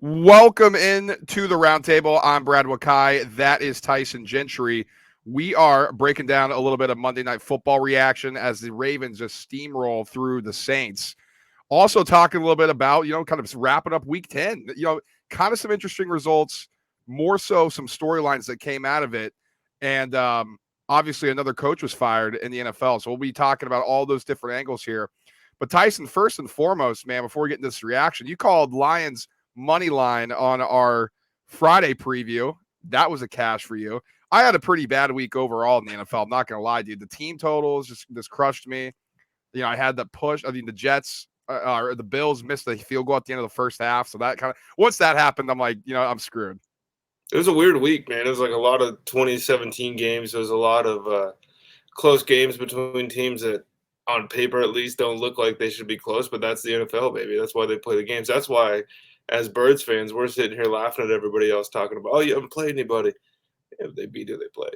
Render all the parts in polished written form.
Welcome in to the roundtable. I'm Brad Wakai. That is Tyson Gentry. We are breaking down a little bit of Monday Night Football reaction as the Ravens just steamroll through the Saints. Also talking a little bit about, kind of wrapping up week 10, kind of some interesting results, more so some storylines that came out of it. And obviously another coach was fired in the NFL. So we'll be talking about all those different angles here. But Tyson, first and foremost, man, before we get into this reaction, you called Lions money line on our Friday preview. That was a cash for you. I had a pretty bad week overall in the NFL. I'm not going to lie, dude. The team totals just crushed me. I had the push. I mean, the Jets or the Bills missed the field goal at the end of the first half. So that kind of, once that happened, I'm like, I'm screwed. It was a weird week, man. It was like a lot of 2017 games. There was a lot of close games between teams that, on paper at least, don't look like they should be close. But that's the NFL, baby. That's why they play the games. That's why, as Birds fans, we're sitting here laughing at everybody else talking about, oh, you haven't played anybody. Yeah, they beat who they played.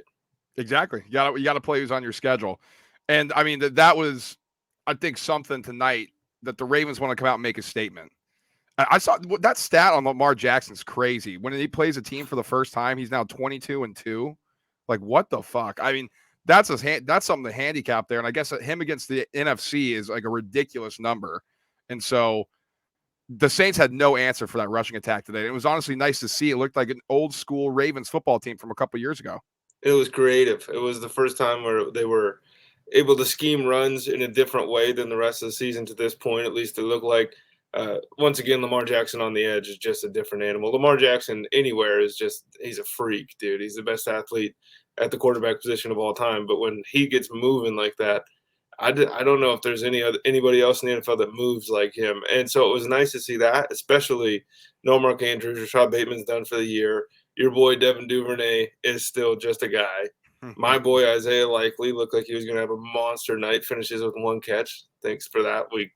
Exactly. You got to play who's on your schedule. And I mean, that was, I think, something tonight that the Ravens want to come out and make a statement. I saw that stat on Lamar Jackson's crazy. When he plays a team for the first time, he's now 22-2. Like, what the fuck? I mean, that's something to handicap there. And I guess him against the NFC is like a ridiculous number. And so the Saints had no answer for that rushing attack today. And it was honestly nice to see. It looked like an old school Ravens football team from a couple years ago. It was creative. It was the first time where they were able to scheme runs in a different way than the rest of the season to this point. At least it looked like. Once again, Lamar Jackson on the edge is just a different animal. Lamar Jackson anywhere he's a freak, dude. He's the best athlete at the quarterback position of all time. But when he gets moving like that, I don't know if there's anybody else in the NFL that moves like him. And so it was nice to see that, especially no Mark Andrews. Rashad Bateman's done for the year. Your boy Devin Duvernay is still just a guy. My boy Isaiah Likely looked like he was going to have a monster night. Finishes with one catch. Thanks for that. We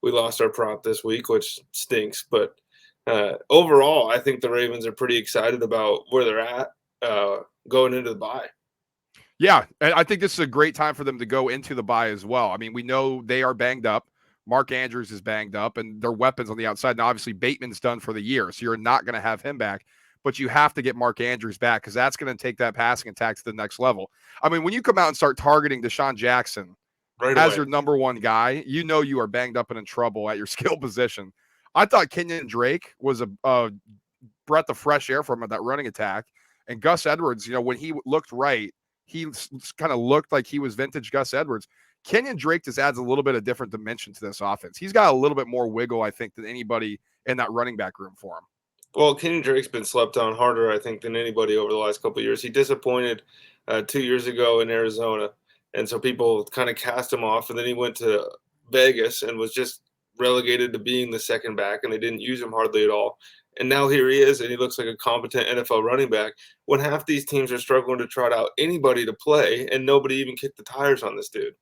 lost our prop this week, which stinks. But overall, I think the Ravens are pretty excited about where they're at going into the bye. Yeah, and I think this is a great time for them to go into the bye as well. I mean, we know they are banged up. Mark Andrews is banged up, and their weapons on the outside. Now, obviously, Bateman's done for the year, so you're not going to have him back. But you have to get Mark Andrews back because that's going to take that passing attack to the next level. I mean, when you come out and start targeting Deshaun Jackson as your number one guy, you are banged up and in trouble at your skill position. I thought Kenyon Drake was a breath of fresh air from that running attack. And Gus Edwards, when he looked right, he kind of looked like he was vintage Gus Edwards. Kenyon Drake just adds a little bit of different dimension to this offense. He's got a little bit more wiggle, I think, than anybody in that running back room for him. Well, Kenyon Drake's been slept on harder, I think, than anybody over the last couple of years. He disappointed 2 years ago in Arizona, and so people kind of cast him off. And then he went to Vegas and was just relegated to being the second back, and they didn't use him hardly at all. And now here he is, and he looks like a competent NFL running back when half these teams are struggling to trot out anybody to play, and nobody even kicked the tires on this dude.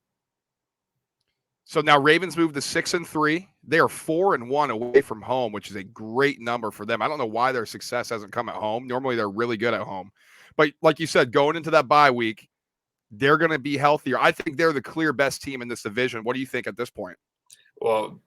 So now Ravens move to 6-3. They are 4-1 away from home, which is a great number for them. I don't know why their success hasn't come at home. Normally they're really good at home. But like you said, going into that bye week, they're going to be healthier. I think they're the clear best team in this division. What do you think at this point? Well,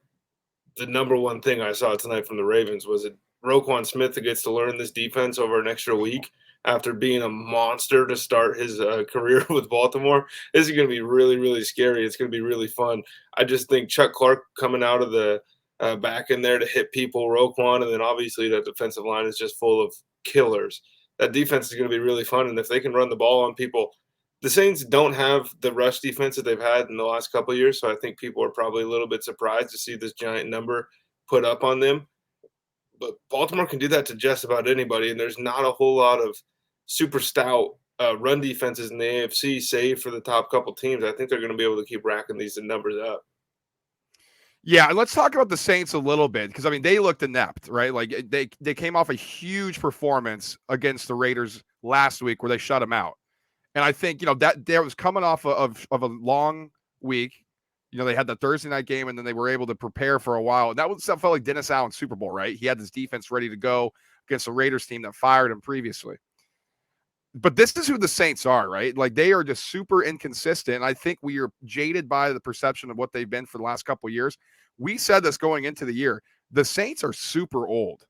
the number one thing I saw tonight from the Ravens was that Roquan Smith gets to learn this defense over an extra week after being a monster to start his career with Baltimore. This is going to be really, really scary. It's going to be really fun. I just think Chuck Clark coming out of the back in there to hit people, Roquan, and then obviously that defensive line is just full of killers. That defense is going to be really fun, and if they can run the ball on people, the Saints don't have the rush defense that they've had in the last couple of years, so I think people are probably a little bit surprised to see this giant number put up on them. But Baltimore can do that to just about anybody, and there's not a whole lot of super stout run defenses in the AFC, save for the top couple teams. I think they're going to be able to keep racking these numbers up. Yeah, and let's talk about the Saints a little bit because, I mean, they looked inept, right? Like, they came off a huge performance against the Raiders last week where they shut them out. And I think, that there was coming off of a long week. They had the Thursday night game, and then they were able to prepare for a while. That felt like Dennis Allen's Super Bowl, right? He had his defense ready to go against the Raiders team that fired him previously. But this is who the Saints are, right? Like, they are just super inconsistent. I think we are jaded by the perception of what they've been for the last couple of years. We said this going into the year. The Saints are super old.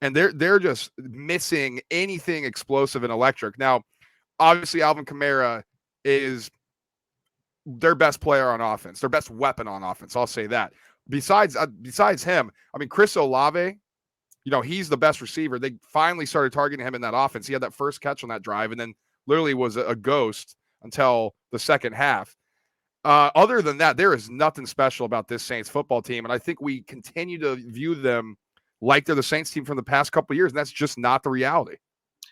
and they're just missing anything explosive and electric. Now, obviously, Alvin Kamara is their best player on offense, their best weapon on offense. I'll say that. Besides him, I mean, Chris Olave, he's the best receiver. They finally started targeting him in that offense. He had that first catch on that drive, and then literally was a ghost until the second half. Other than that, there is nothing special about this Saints football team, and I think we continue to view them like they're the Saints team from the past couple of years, and that's just not the reality.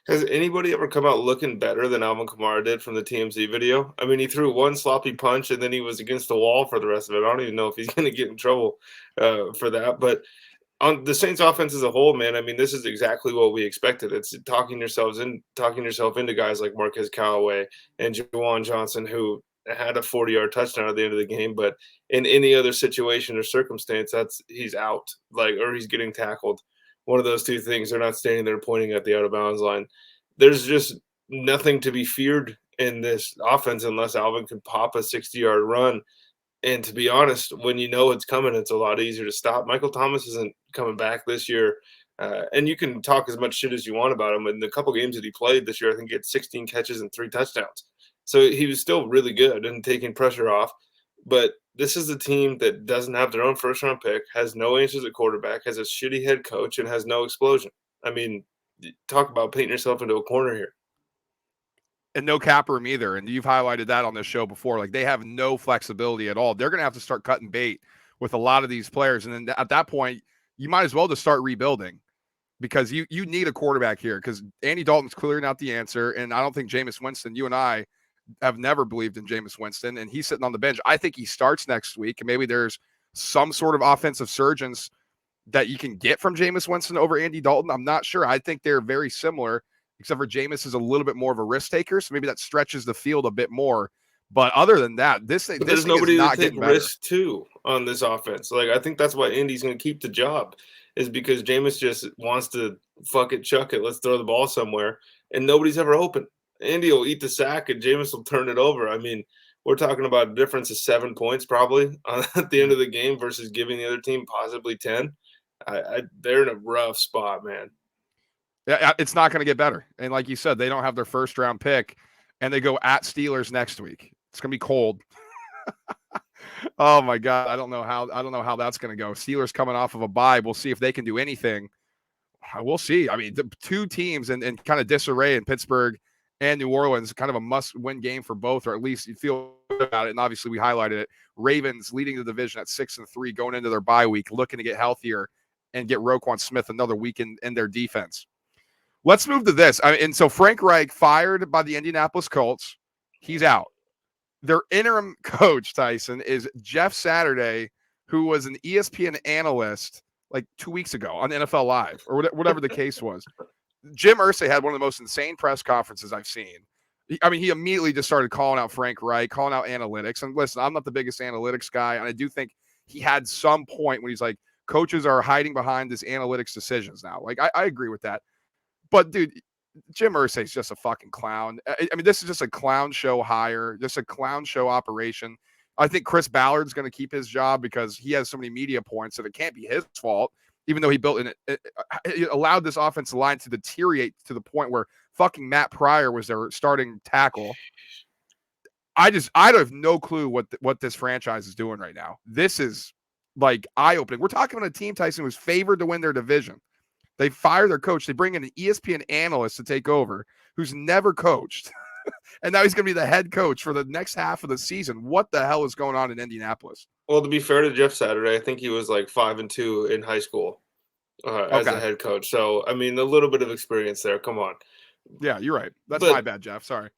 Has anybody ever come out looking better than Alvin Kamara did from the TMZ video? I mean, he threw one sloppy punch and then he was against the wall for the rest of it. I don't even know if he's going to get in trouble for that. But on the Saints offense as a whole, man, I mean, this is exactly what we expected. It's talking yourself into guys like Marquez Callaway and Juwan Johnson, who had a 40-yard touchdown at the end of the game. But in any other situation or circumstance, he's out, or he's getting tackled. One of those two things. They're not standing there pointing at the out of bounds line. There's just nothing to be feared in this offense unless Alvin can pop a 60-yard run. And to be honest, when you know it's coming, it's a lot easier to stop. Michael Thomas isn't coming back this year. And you can talk as much shit as you want about him. In the couple games that he played this year, I think he had 16 catches and 3 touchdowns. So he was still really good and taking pressure off. But this is a team that doesn't have their own first-round pick, has no answers at quarterback, has a shitty head coach, and has no explosion. I mean, talk about painting yourself into a corner here. And no cap room either. And you've highlighted that on this show before. Like, they have no flexibility at all. They're going to have to start cutting bait with a lot of these players. And then at that point, you might as well just start rebuilding because you need a quarterback here because Andy Dalton's clearly not the answer. And I don't think Jameis Winston, you and I have never believed in Jameis Winston, and he's sitting on the bench. I think he starts next week, and maybe there's some sort of offensive surgeons that you can get from Jameis Winston over Andy Dalton. I'm not sure. I think they're very similar, except for Jameis is a little bit more of a risk taker, so maybe that stretches the field a bit more. But other than that, this thing nobody is not to take getting better. Risk too on this offense. I think that's why Andy's going to keep the job, is because Jameis just wants to fuck it, chuck it, let's throw the ball somewhere, and nobody's ever open. Andy will eat the sack and Jameis will turn it over. I mean, we're talking about a difference of 7 points probably at the end of the game versus giving the other team possibly 10. They're in a rough spot, man. Yeah, it's not going to get better. And like you said, they don't have their first round pick, and they go at Steelers next week. It's going to be cold. Oh my God, I don't know how that's going to go. Steelers coming off of a bye. We'll see if they can do anything. We'll see. I mean, the two teams in kind of disarray in Pittsburgh and New Orleans, kind of a must-win game for both, or at least you feel good about it. And obviously, we highlighted it. Ravens leading the division at 6-3, going into their bye week, looking to get healthier and get Roquan Smith another week in their defense. Let's move to this. And so Frank Reich fired by the Indianapolis Colts. He's out. Their interim coach, Tyson, is Jeff Saturday, who was an ESPN analyst like 2 weeks ago on NFL Live or whatever the case was. Jim Irsay had one of the most insane press conferences I've seen. He immediately just started calling out Frank Reich, calling out analytics. And listen, I'm not the biggest analytics guy, and I do think he had some point when he's like, coaches are hiding behind this analytics decisions now. Like, I agree with that. But, dude, Jim Irsay's just a fucking clown. I mean, this is just a clown show hire, just a clown show operation. I think Chris Ballard's going to keep his job because he has so many media points that it can't be his fault. Even though he built it allowed this offensive line to deteriorate to the point where fucking Matt Pryor was their starting tackle. I have no clue what this franchise is doing right now. This is like eye-opening. We're talking about a team, Tyson, who's favored to win their division. They fire their coach. They bring in an ESPN analyst to take over who's never coached. And now he's going to be the head coach for the next half of the season. What the hell is going on in Indianapolis? Well, to be fair to Jeff Saturday, I think he was like 5-2 in high school as a head coach. So, I mean, a little bit of experience there. Come on. Yeah, you're right. That's my bad, Jeff. Sorry.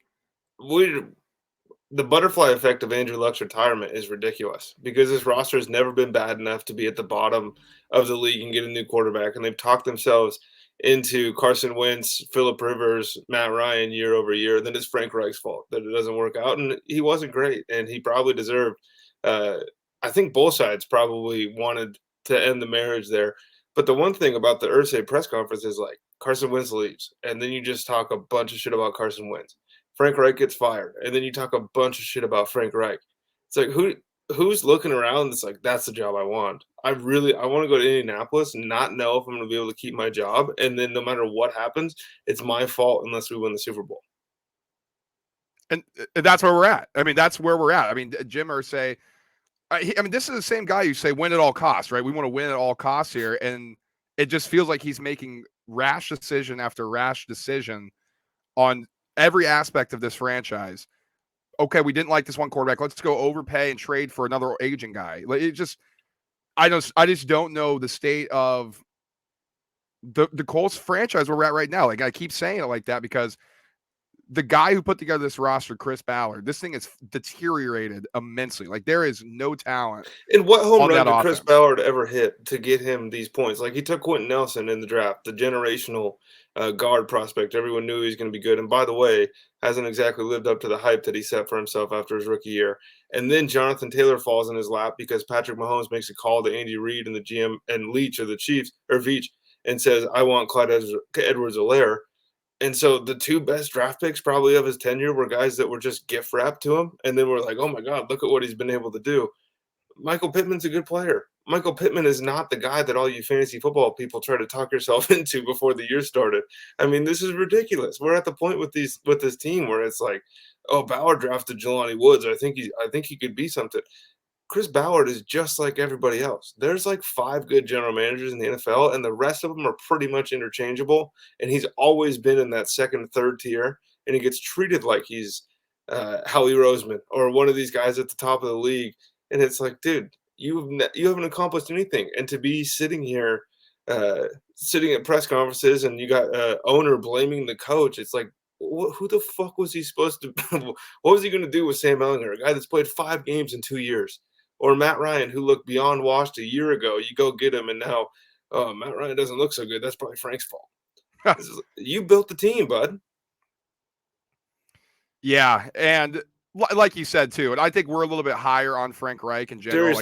The butterfly effect of Andrew Luck's retirement is ridiculous because this roster has never been bad enough to be at the bottom of the league and get a new quarterback. And they've talked themselves into Carson Wentz, Phillip Rivers, Matt Ryan year over year. Then it's Frank Reich's fault that it doesn't work out. And he wasn't great, and he probably deserved I think both sides probably wanted to end the marriage there. But the one thing about the Irsay press conference is like Carson Wentz leaves, and then you just talk a bunch of shit about Carson Wentz. Frank Reich gets fired, and then you talk a bunch of shit about Frank Reich. It's like who's looking around? It's like that's the job I want. I want to go to Indianapolis and not know if I'm going to be able to keep my job, and then no matter what happens, it's my fault unless we win the Super Bowl. And that's where we're at. I mean, that's where we're at. I mean, Jim Irsay, I mean, this is the same guy you say win at all costs, right? We want to win at all costs here, and it just feels like he's making rash decision after rash decision on every aspect of this franchise. Okay, we didn't like this one quarterback. Let's go overpay and trade for another aging guy. Like, I just don't know the state of the Colts franchise where we're at right now. Like, I keep saying it like that because the guy who put together this roster, Chris Ballard, this thing is deteriorated immensely. Like, there is no talent And what home on run that did Chris offense. Ballard ever hit to get him these points? Like he took Quentin Nelson in the draft, the generational guard prospect. Everyone knew he was going to be good. And by the way, hasn't exactly lived up to the hype that he set for himself after his rookie year. And then Jonathan Taylor falls in his lap because Patrick Mahomes makes a call to Andy Reid and the GM and Leach of the Chiefs or Veach and says, "I want Clyde Edwards-Helaire." And so the two best draft picks probably of his tenure were guys that were just gift wrapped to him. And then we're like, oh my God, look at what he's been able to do. Michael Pittman's a good player. Michael Pittman is not the guy that all you fantasy football people try to talk yourself into before the year started. I mean, this is ridiculous. We're at the point with this team where it's like, oh, Bauer drafted Jelani Woods. I think he could be something. Chris Ballard is just like everybody else. There's like 5 good general managers in the NFL, and the rest of them are pretty much interchangeable. And he's always been in that second, third tier, and he gets treated like he's Howie Roseman or one of these guys at the top of the league. And it's like, dude, you haven't accomplished anything. And to be sitting here, sitting at press conferences, and you got owner blaming the coach, it's like, who the fuck was he supposed to? What was he going to do with Sam Ellinger, a guy that's played 5 games in 2 years? Or Matt Ryan, who looked beyond washed a year ago. You go get him, and now, oh, Matt Ryan doesn't look so good. That's probably Frank's fault. You built the team, bud. Yeah, and like you said too, and I think we're a little bit higher on Frank Reich in general.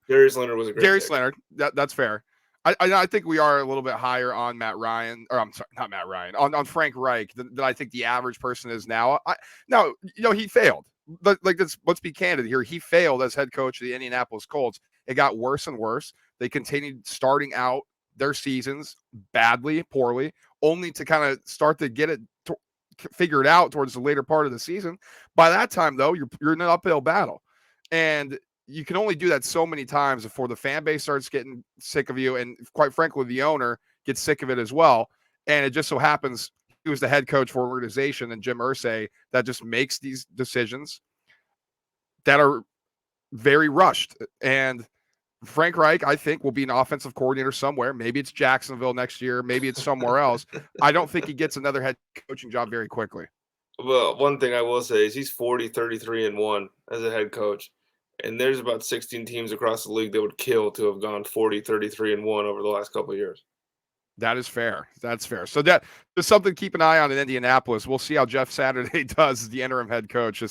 Darius Leonard was a great Darius pick. Leonard, that's fair. I think we are a little bit higher on Matt Ryan, or I'm sorry, not Matt Ryan, on Frank Reich than I think the average person is now. Now, he failed. Let's be candid here. He failed as head coach of the Indianapolis Colts. It got worse and worse. They continued starting out their seasons badly, poorly, only to kind of start to get it figured out towards the later part of the season. By that time, though, you're in an uphill battle, and you can only do that so many times before the fan base starts getting sick of you, and quite frankly, the owner gets sick of it as well. And it just so happens he was the head coach for an organization, and Jim Irsay, that just makes these decisions that are very rushed. And Frank Reich, I think, will be an offensive coordinator somewhere. Maybe it's Jacksonville next year. Maybe it's somewhere else. I don't think he gets another head coaching job very quickly. Well, one thing I will say is he's 40, 33, and 1 as a head coach. And there's about 16 teams across the league that would kill to have gone 40, 33, and 1 over the last couple of years. That is fair. That's fair. So there's something to keep an eye on in Indianapolis. We'll see how Jeff Saturday does as the interim head coach.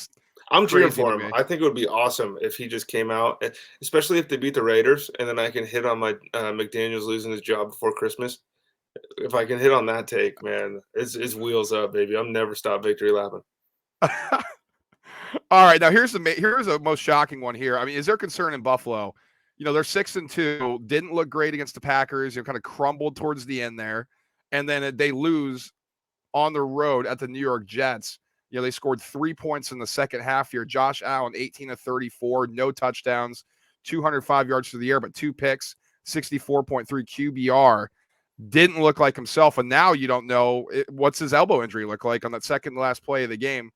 I'm cheering for him. I think it would be awesome if he just came out, especially if they beat the Raiders, and then I can hit on my McDaniels losing his job before Christmas. If I can hit on that take, man, it's wheels up, baby. I'm never stop victory lapping. All right, now here's the most shocking one here. I mean, is there concern in Buffalo? They're 6-2, didn't look great against the Packers. Kind of crumbled towards the end there, and then they lose on the road at the New York Jets. They scored 3 points in the second half here. Josh Allen, 18 of 34, no touchdowns, 205 yards through the air, but 2 picks, 64.3 QBR. Didn't look like himself, and now you don't know what's his elbow injury look like on that second to last play of the game.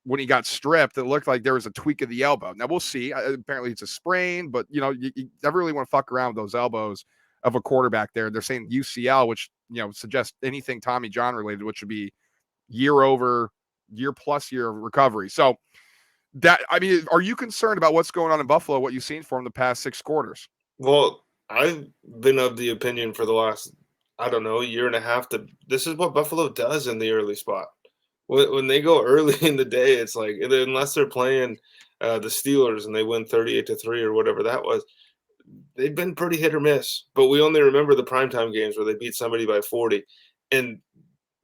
When he got stripped, it looked like there was a tweak of the elbow. Now we'll see. Apparently it's a sprain, but you never really want to fuck around with those elbows of a quarterback there. They're saying UCL, which suggests anything Tommy John related, which would be year plus year of recovery. So are you concerned about what's going on in Buffalo, what you've seen for him the past 6 quarters? Well, I've been of the opinion for the last, year and a half that this is what Buffalo does in the early spot. When they go early in the day, it's like, unless they're playing the Steelers and they win 38-3 or whatever that was, they've been pretty hit or miss. But we only remember the primetime games where they beat somebody by 40. And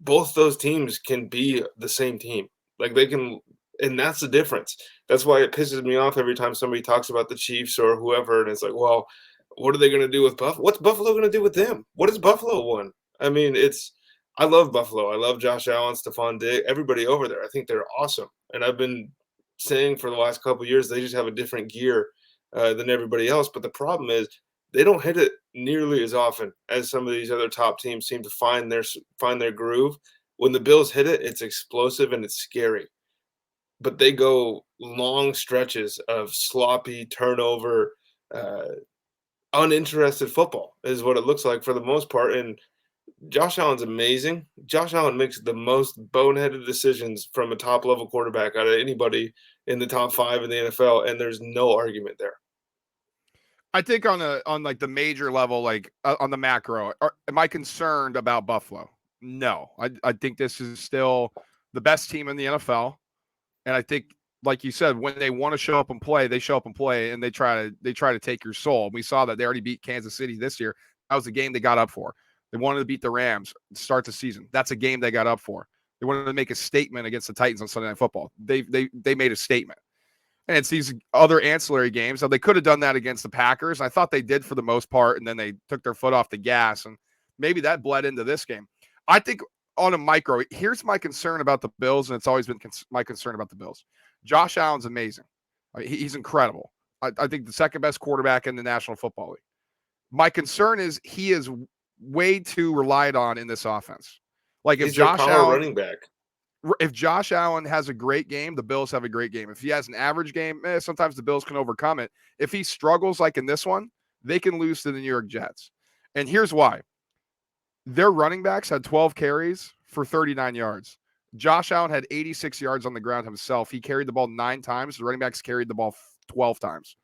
both those teams can be the same team. Like they can, and that's the difference. That's why it pisses me off every time somebody talks about the Chiefs or whoever. And it's like, well, what are they going to do with Buffalo? What's Buffalo going to do with them? What has Buffalo won? I mean, I love Buffalo. I love Josh Allen, Stephon Diggs, everybody over there. I think they're awesome. And I've been saying for the last couple of years, they just have a different gear than everybody else. But the problem is they don't hit it nearly as often as some of these other top teams seem to find their groove. When the Bills hit it, it's explosive and it's scary. But they go long stretches of sloppy turnover, uninterested football is what it looks like for the most part. And Josh Allen's amazing. Josh Allen makes the most boneheaded decisions from a top level quarterback out of anybody in the top 5 in the NFL, and there's no argument there. I think on like the major level, like on the macro, am I concerned about Buffalo? No, I think this is still the best team in the NFL, and I think, like you said, when they want to show up and play, they show up and play, and they try to take your soul. We saw that they already beat Kansas City this year. That was a game they got up for. They wanted to beat the Rams to start the season. That's a game they got up for. They wanted to make a statement against the Titans on Sunday Night Football. They made a statement. And it's these other ancillary games. So they could have done that against the Packers. I thought they did for the most part, and then they took their foot off the gas, and maybe that bled into this game. I think on a micro, here's my concern about the Bills, and it's always been my concern about the Bills. Josh Allen's amazing. He's incredible. I think the second best quarterback in the National Football League. My concern is he is way too relied on in this offense. Like He's their power running back. If Josh Allen has a great game, the Bills have a great game. If he has an average game, sometimes the Bills can overcome it. If he struggles like in this one, they can lose to the New York Jets. And here's why. Their running backs had 12 carries for 39 yards. Josh Allen had 86 yards on the ground himself. He carried the ball 9 times. The running backs carried the ball 12 times.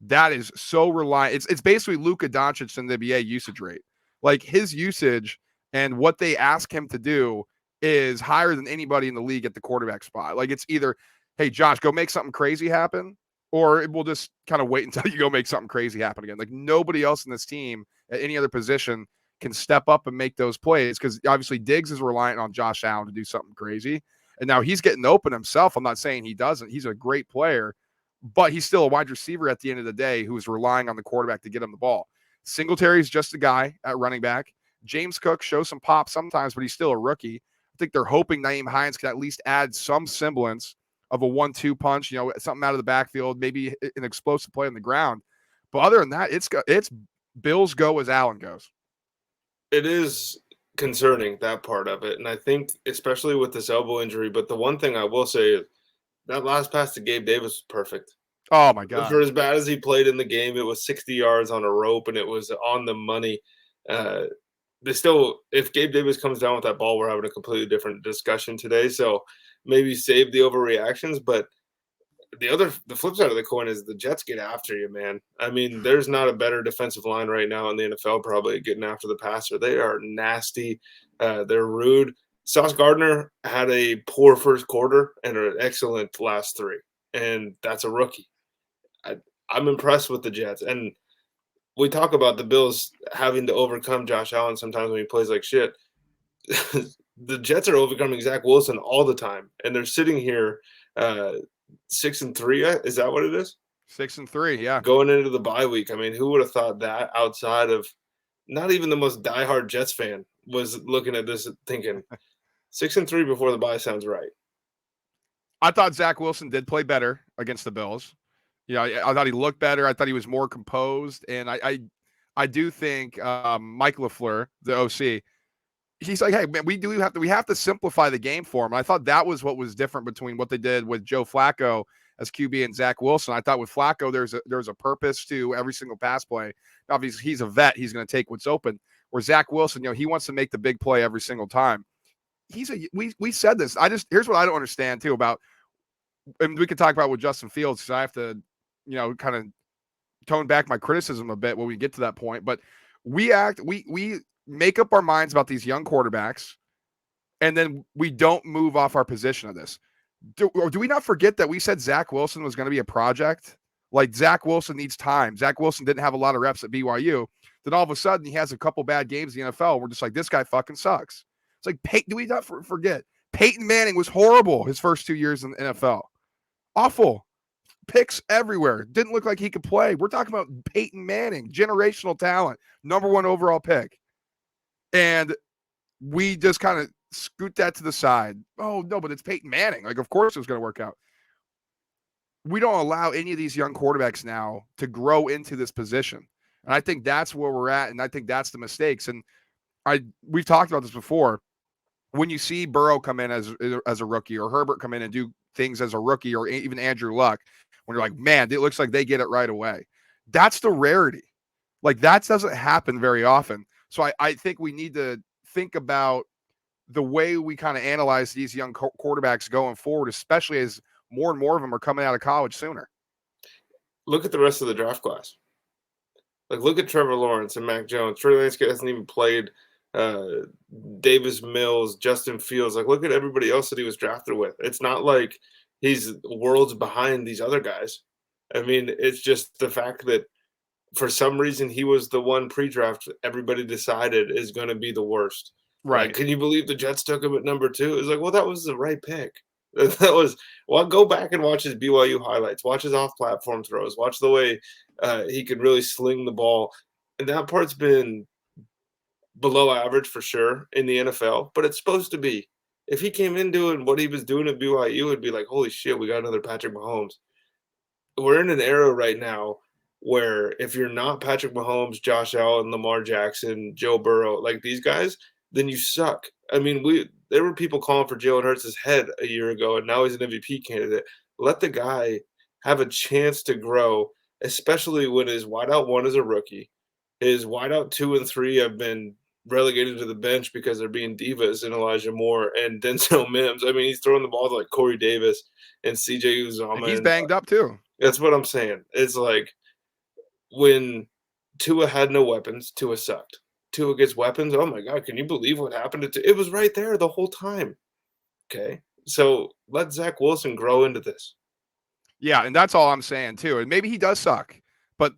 That is so reliant. It's basically Luka Doncic in the NBA usage rate. Like his usage and what they ask him to do is higher than anybody in the league at the quarterback spot. Like it's either, hey, Josh, go make something crazy happen, or we'll just kind of wait until you go make something crazy happen again. Like nobody else in this team at any other position can step up and make those plays because obviously Diggs is reliant on Josh Allen to do something crazy. And now he's getting open himself. I'm not saying he doesn't. He's a great player, but he's still a wide receiver at the end of the day who is relying on the quarterback to get him the ball. Singletary's just a guy at running back. James Cook shows some pop sometimes, but he's still a rookie. I think they're hoping Nyheim Hines can at least add some semblance of a 1-2 punch, something out of the backfield, maybe an explosive play on the ground. But other than that, it's Bills go as Allen goes. It is concerning, that part of it. And I think especially with this elbow injury, but the one thing I will say is that last pass to Gabe Davis was perfect. Oh, my God. For as bad as he played in the game, it was 60 yards on a rope, and it was on the money. If Gabe Davis comes down with that ball, we're having a completely different discussion today. So maybe save the overreactions. But the flip side of the coin is the Jets get after you, man. I mean, there's not a better defensive line right now in the NFL probably getting after the passer. They are nasty. They're rude. Sauce Gardner had a poor first quarter and an excellent last 3, and that's a rookie. I'm impressed with the Jets. And we talk about the Bills having to overcome Josh Allen sometimes when he plays like shit. The Jets are overcoming Zach Wilson all the time, and they're sitting here 6-3. Is that what it is? 6-3, yeah. Going into the bye week. I mean, who would have thought that outside of not even the most diehard Jets fan was looking at this thinking 6-3 before the bye sounds right. I thought Zach Wilson did play better against the Bills. I thought he looked better. I thought he was more composed. And I do think Mike LaFleur, the OC, he's like, hey, man, we have to simplify the game for him. I thought that was what was different between what they did with Joe Flacco as QB and Zach Wilson. I thought with Flacco, there's a purpose to every single pass play. Obviously, he's a vet. He's going to take what's open. Where Zach Wilson, he wants to make the big play every single time. We said this. Here's what I don't understand too about, and we could talk about with Justin Fields because I have to, kind of tone back my criticism a bit when we get to that point. But we make up our minds about these young quarterbacks, and then we don't move off our position of this. Do we not forget that we said Zach Wilson was going to be a project? Like Zach Wilson needs time. Zach Wilson didn't have a lot of reps at BYU. Then all of a sudden he has a couple bad games in the NFL. We're just like, this guy fucking sucks. It's like, do we not forget? Peyton Manning was horrible his first 2 years in the NFL. Awful. picks everywhere. Didn't look like he could play. We're talking about Peyton Manning, generational talent, number 1 overall pick. And we just kind of scoot that to the side. Oh, no, but it's Peyton Manning. Like, of course it was going to work out. We don't allow any of these young quarterbacks now to grow into this position. And I think that's where we're at. And I think that's the mistakes. And we've talked about this before. When you see Burrow come in as a rookie, or Herbert come in and do things as a rookie, or even Andrew Luck, when you're like, man, it looks like they get it right away. That's the rarity. Like, that doesn't happen very often. So I think we need to think about the way we kind of analyze these young quarterbacks going forward, especially as more and more of them are coming out of college sooner. Look at the rest of the draft class. Like, look at Trevor Lawrence and Mac Jones. Trey Lance hasn't even played. Davis Mills, Justin Fields. Like, look at everybody else that he was drafted with. It's not like he's worlds behind these other guys. I mean, it's just the fact that for some reason he was the one pre-draft everybody decided is going to be the worst. Right. Like, can you believe the Jets took him at number 2? It's like, well, that was the right pick. Go back and watch his BYU highlights. Watch his off-platform throws. Watch the way he could really sling the ball. And that part's been below average for sure in the NFL, but it's supposed to be. If he came in doing what he was doing at BYU, it'd be like, holy shit, we got another Patrick Mahomes. We're in an era right now where if you're not Patrick Mahomes, Josh Allen, Lamar Jackson, Joe Burrow, like these guys, then you suck. I mean, there were people calling for Jalen Hurts' head a year ago, and now he's an MVP candidate. Let the guy have a chance to grow, especially when his wideout 1 is a rookie. His wideout 2 and 3 have been relegated to the bench because they're being divas, and Elijah Moore and Denzel Mims. I mean, he's throwing the ball to like Corey Davis and CJ Uzomah. And he's banged up too. That's what I'm saying. It's like when Tua had no weapons, Tua sucked. Tua gets weapons. Oh my God, can you believe what happened to Tua? It was right there the whole time. Okay. So let Zach Wilson grow into this. Yeah, and that's all I'm saying too. And maybe he does suck, but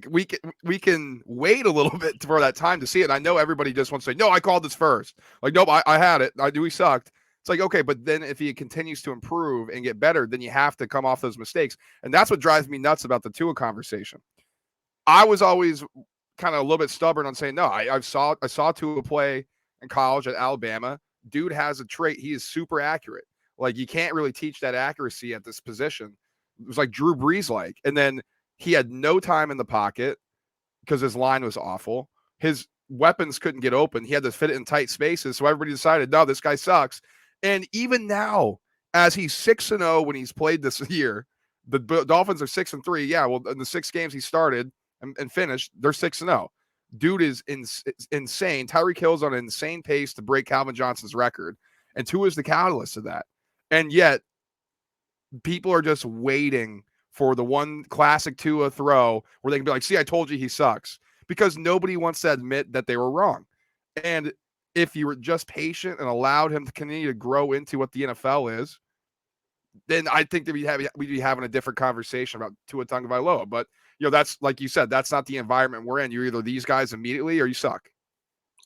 we can wait a little bit for that time to see it. And I know everybody just wants to say, no, I called this first. Like, nope, I had it. I knew he sucked. It's like, okay, but then if he continues to improve and get better, then you have to come off those mistakes. And that's what drives me nuts about the Tua conversation. I was always kind of a little bit stubborn on saying, no, I saw Tua play in college at Alabama. Dude has a trait. He is super accurate. Like, you can't really teach that accuracy at this position. It was like Drew Brees like. And then he had no time in the pocket because his line was awful. His weapons couldn't get open. He had to fit it in tight spaces. So everybody decided, no, this guy sucks. And even now, as he's 6-0 when he's played this year, the Dolphins are 6-3. Yeah, well, in the 6 games he started and finished, they're 6-0. Dude is insane. Tyreek Hill's on an insane pace to break Calvin Johnson's record. And Tua is the catalyst of that. And yet, people are just waiting for the one classic Tua throw where they can be like, see, I told you he sucks. Because nobody wants to admit that they were wrong. And if you were just patient and allowed him to continue to grow into what the NFL is, then I think that we'd be having a different conversation about Tua Tagovailoa. But, that's, like you said, that's not the environment we're in. You're either these guys immediately or you suck.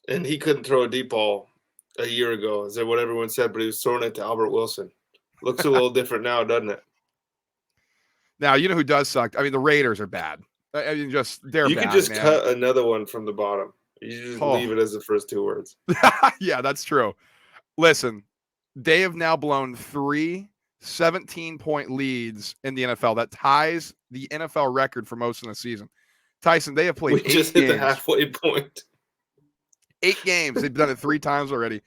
And he couldn't throw a deep ball a year ago, is that what everyone said, but he was throwing it to Albert Wilson. Looks a little different now, doesn't it? Now, you know who does suck? I mean, the Raiders are bad. I mean, they're bad. You could just cut another one from the bottom. You just leave it as the first 2 words. Yeah, that's true. Listen, they have now blown 3 17-point leads in the NFL. That ties the NFL record for most in the season. Tyson, they have played 8 games. We just hit the halfway point. 8 games. They've done it 3 times already.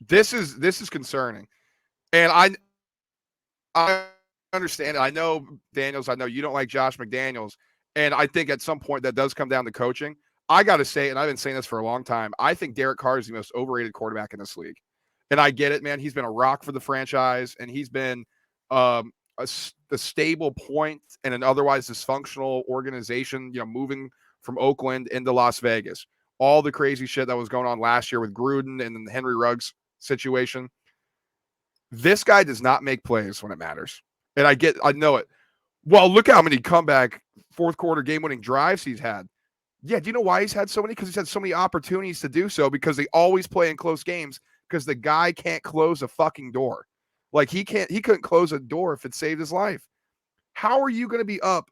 This is concerning. And I understand it. I know, Daniels, I know you don't like Josh McDaniels. And I think at some point that does come down to coaching. I got to say, and I've been saying this for a long time, I think Derek Carr is the most overrated quarterback in this league. And I get it, man. He's been a rock for the franchise, and he's been a stable point in an otherwise dysfunctional organization, moving from Oakland into Las Vegas. All the crazy shit that was going on last year with Gruden and the Henry Ruggs situation. This guy does not make plays when it matters. And I know it. Well, look how many comeback fourth quarter game-winning drives he's had. Yeah, do you know why he's had so many? Because he's had so many opportunities to do so, because they always play in close games because the guy can't close a fucking door. Like, he couldn't close a door if it saved his life. How are you going to be up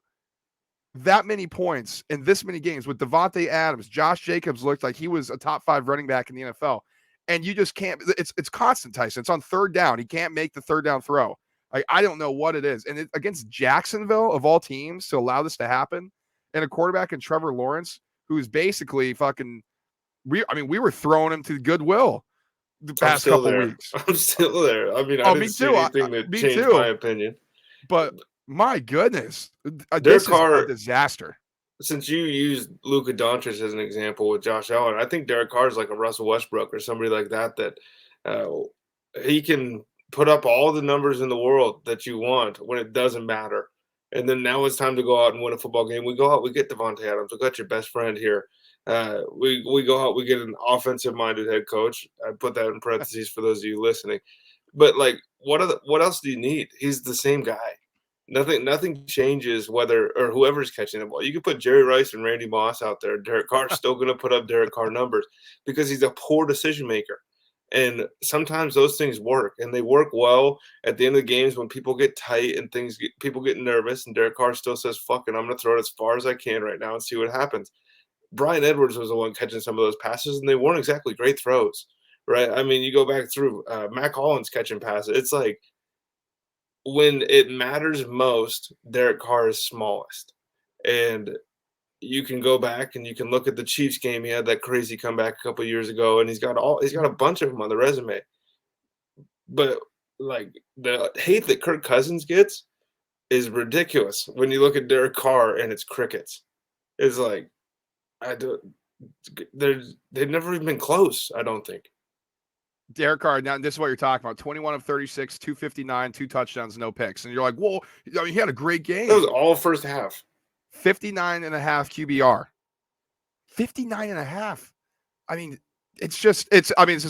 that many points in this many games with Devontae Adams? Josh Jacobs looked like he was a top 5 running back in the NFL. And you just can't. It's constant, Tyson. It's on third down. He can't make the third down throw. Like, I don't know what it is. And against Jacksonville, of all teams, to allow this to happen, and a quarterback in Trevor Lawrence, who's basically fucking. We were throwing him to goodwill the I'm past still couple there. weeks. I'm still there. I mean, I Oh, didn't me see too. anything that Me changed too. my opinion. But my goodness, Derek this is a Carr, disaster. since you used Luka Doncic as an example with Josh Allen, I think Derek Carr is like a Russell Westbrook or somebody like that. Uh, he can put up all the numbers in the world that you want when it doesn't matter. And then now it's time to go out and win a football game. We go out, we get Devontae Adams. We got your best friend here. We go out, we get an offensive minded head coach. I put that in parentheses for those of you listening. But like, what else do you need? He's the same guy. Nothing changes whether or whoever's catching the ball. You can put Jerry Rice and Randy Moss out there. Derek Carr's still going to put up Derek Carr numbers because he's a poor decision maker. And sometimes those things work, and they work well at the end of the games when people get tight and people get nervous. And Derek Carr still says, "Fuck it, I'm going to throw it as far as I can right now and see what happens." Brian Edwards was the one catching some of those passes, and they weren't exactly great throws, right? I mean, you go back through Mac Hollins catching passes. It's like, when it matters most, Derek Carr is smallest. And you can go back and you can look at the Chiefs game. He had that crazy comeback a couple years ago, and he's got a bunch of them on the resume. But like, the hate that Kirk Cousins gets is ridiculous when you look at Derek Carr and it's crickets. It's like, they've never even been close, I don't think. Derek Carr, now this is what you're talking about. 21 of 36, 259, 2 touchdowns, no picks. And you're like, whoa, I mean, he had a great game. That was all first half. 59.5 QBR. 59.5. I mean, it's just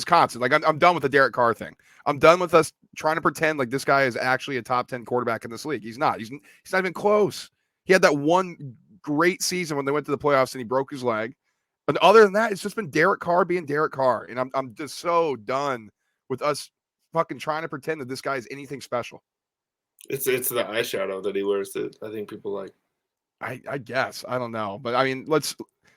constant. Like, I'm done with the Derek Carr thing. I'm done with us trying to pretend like this guy is actually a top 10 quarterback in this league. He's not. He's not even close. He had that one great season when they went to the playoffs and he broke his leg. But other than that, it's just been Derek Carr being Derek Carr. And I'm just so done with us fucking trying to pretend that this guy is anything special. It's the eyeshadow that he wears that I think people like. I guess. I don't know. But I mean,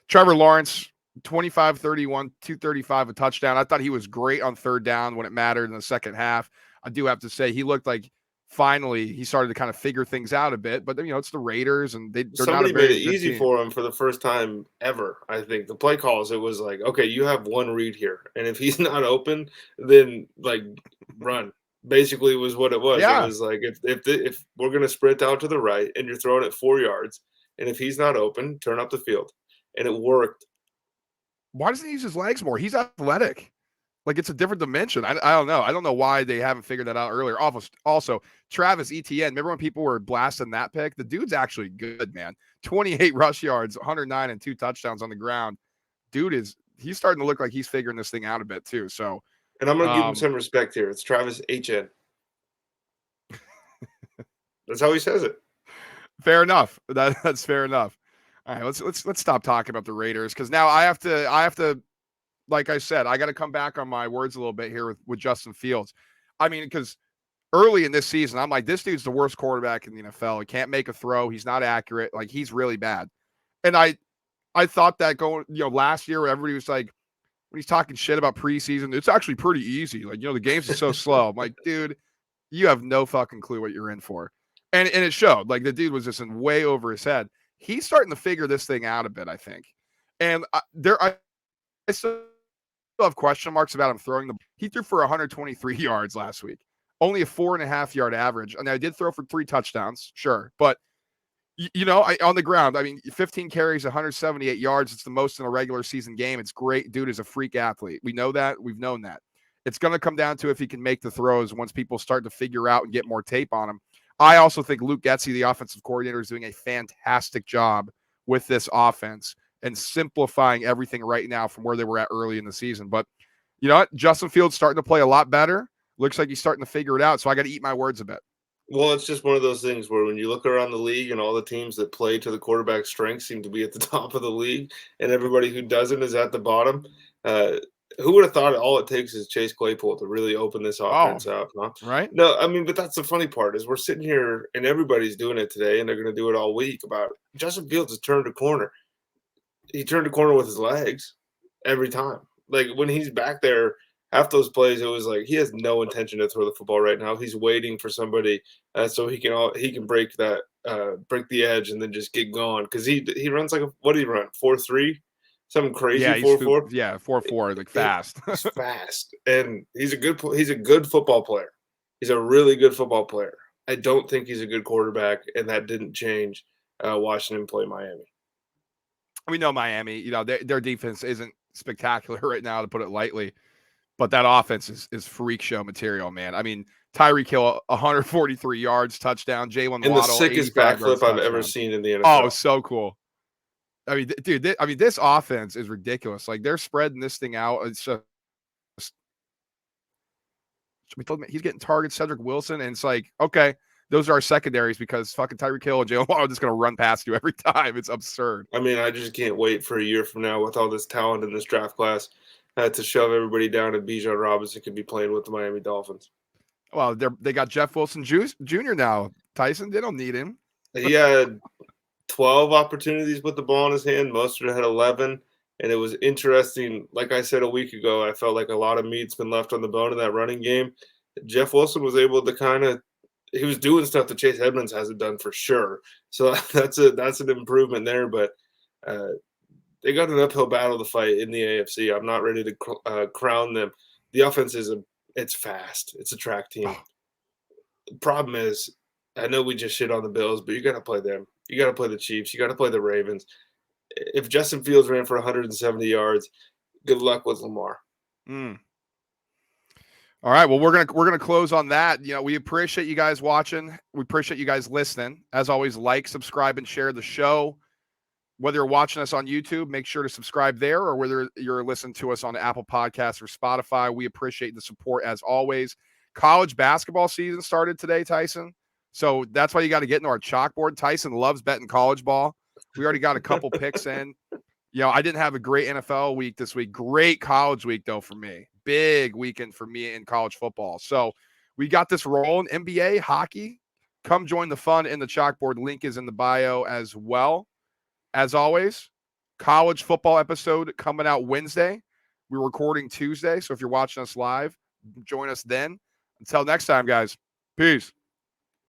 Trevor Lawrence, 25, 31, 235, a touchdown. I thought he was great on third down when it mattered in the second half. I do have to say he looked like finally he started to kind of figure things out a bit. But, it's the Raiders, and they're Somebody not a very made it good easy team for him for the first time ever. I think the play calls, it was like, okay, you have one read here, and if he's not open, then like run. Basically, was what it was. Yeah. It was like, if we're gonna sprint out to the right and you're throwing it 4 yards, and if he's not open, turn up the field, and it worked. Why doesn't he use his legs more? He's athletic. Like, it's a different dimension. I don't know. I don't know why they haven't figured that out earlier. Also, Travis Etienne, remember when people were blasting that pick? The dude's actually good, man. 28 rush yards, 109 and 2 touchdowns on the ground. He's starting to look like he's figuring this thing out a bit too. So, and I'm going to give him some respect here. It's Travis Etienne. That's how he says it. Fair enough. That's fair enough. All right, let's stop talking about the Raiders, because now I have to, like I said, I got to come back on my words a little bit here with Justin Fields. I mean, because early in this season, I'm like, this dude's the worst quarterback in the NFL. He can't make a throw. He's not accurate. Like, he's really bad. And I thought that going, last year, everybody was like, when he's talking shit about preseason, it's actually pretty easy. Like, the games are so slow. I'm like, dude, you have no fucking clue what you're in for. And it showed. Like, the dude was just in way over his head. He's starting to figure this thing out a bit, I think. And I still have question marks about him throwing he threw for 123 yards last week, only a 4.5 yard average. And I did throw for 3 touchdowns, sure, but on the ground, I mean, 15 carries, 178 yards. It's the most in a regular season game. It's great. Dude is a freak athlete. We know that. We've known that. It's going to come down to if he can make the throws once people start to figure out and get more tape on him. I also think Luke Getsy, the offensive coordinator, is doing a fantastic job with this offense and simplifying everything right now from where they were at early in the season. But you know what? Justin Fields starting to play a lot better. Looks like he's starting to figure it out. So I got to eat my words a bit. Well, it's just one of those things where when you look around the league and all the teams that play to the quarterback's strengths seem to be at the top of the league, and everybody who doesn't is at the bottom. who would have thought all it takes is Chase Claypool to really open this Oh, offense up, huh? right? No, I mean, but that's the funny part is we're sitting here and everybody's doing it today, and they're going to do it all week about Justin Fields has turned a corner. He turned a corner with his legs every time. Like when he's back there, half those plays, it was like he has no intention to throw the football right now. He's waiting for somebody so he can break that break the edge and then just get gone because he runs like what did he run 4.3 something crazy Yeah, he's 4.4. yeah, 4-4, like fast. He's fast and he's a good football player. He's a really good football player. I don't think he's a good quarterback, and that didn't change watching him play Miami. We know Miami, their defense isn't spectacular right now, to put it lightly, but that offense is freak show material, man. I mean, Tyreek Hill, 143 yards, touchdown. Jalen And the Waddle, sickest 85 yards, backflip I've ever touchdown. seen in the NFL. Oh, so cool. I mean, dude, this offense is ridiculous. Like, they're spreading this thing out. It's just we told him he's getting targets, Cedric Wilson, and it's like, okay, those are our secondaries because fucking Tyreek Hill and Jalen Waddle are just going to run past you every time. It's absurd. I mean, I just can't wait for a year from now with all this talent in this draft class to shove everybody down and Bijan Robinson can be playing with the Miami Dolphins. Well, they got Jeff Wilson Jr. now. Tyson, they don't need him. He had 12 opportunities with the ball in his hand. Mostert had 11. And it was interesting. Like I said a week ago, I felt like a lot of meat's been left on the bone in that running game. Jeff Wilson was able to he was doing stuff that Chase Edmonds hasn't done for sure. So that's an improvement there. But they got an uphill battle to fight in the AFC. I'm not ready to crown them. The offense it's fast. It's a track team. The problem is, I know we just shit on the Bills, but you got to play them. You got to play the Chiefs. You got to play the Ravens. If Justin Fields ran for 170 yards, good luck with Lamar. Mm. All right. Well, we're gonna close on that. We appreciate you guys watching. We appreciate you guys listening. As always, like, subscribe, and share the show. Whether you're watching us on YouTube, make sure to subscribe there, or whether you're listening to us on Apple Podcasts or Spotify. We appreciate the support as always. College basketball season started today, Tyson. So that's why you got to get into our chalkboard. Tyson loves betting college ball. We already got a couple picks in. I didn't have a great NFL week this week. Great college week, though, for me. Big weekend for me in college football. So we got this rolling. NBA, hockey. Come join the fun in the chalkboard. Link is in the bio as well. As always, college football episode coming out Wednesday. We're recording Tuesday. So if you're watching us live, join us then. Until next time, guys. Peace.